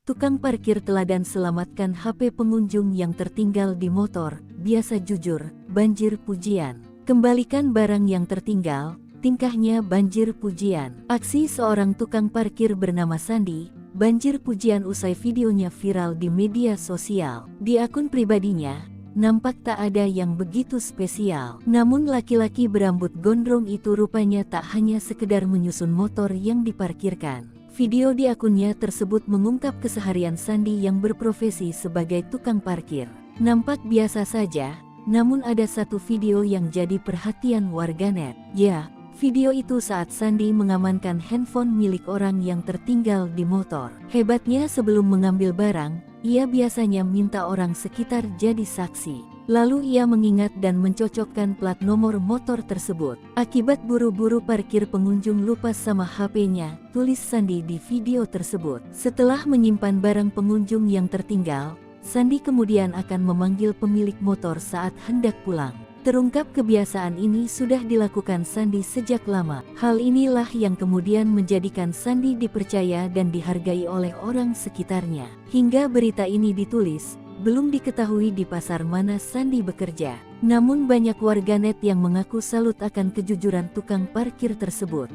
Tukang parkir teladan selamatkan HP pengunjung yang tertinggal di motor, biasa jujur, banjir pujian. Kembalikan barang yang tertinggal, tingkahnya banjir pujian. Aksi seorang tukang parkir bernama Sandi, banjir pujian usai videonya viral di media sosial. Di akun pribadinya, nampak tak ada yang begitu spesial. Namun laki-laki berambut gondrong itu rupanya tak hanya sekedar menyusun motor yang diparkirkan. Video di akunnya tersebut mengungkap keseharian Sandi yang berprofesi sebagai tukang parkir. Nampak biasa saja, namun ada satu video yang jadi perhatian warganet. Ya, video itu saat Sandi mengamankan handphone milik orang yang tertinggal di motor. Hebatnya sebelum mengambil barang, ia biasanya minta orang sekitar jadi saksi. Lalu ia mengingat dan mencocokkan plat nomor motor tersebut. Akibat buru-buru parkir pengunjung lupa sama HP-nya, tulis Sandi di video tersebut. Setelah menyimpan barang pengunjung yang tertinggal, Sandi kemudian akan memanggil pemilik motor saat hendak pulang. Terungkap kebiasaan ini sudah dilakukan Sandi sejak lama. Hal inilah yang kemudian menjadikan Sandi dipercaya dan dihargai oleh orang sekitarnya. Hingga berita ini ditulis, belum diketahui di pasar mana Sandi bekerja. Namun banyak warganet yang mengaku salut akan kejujuran tukang parkir tersebut.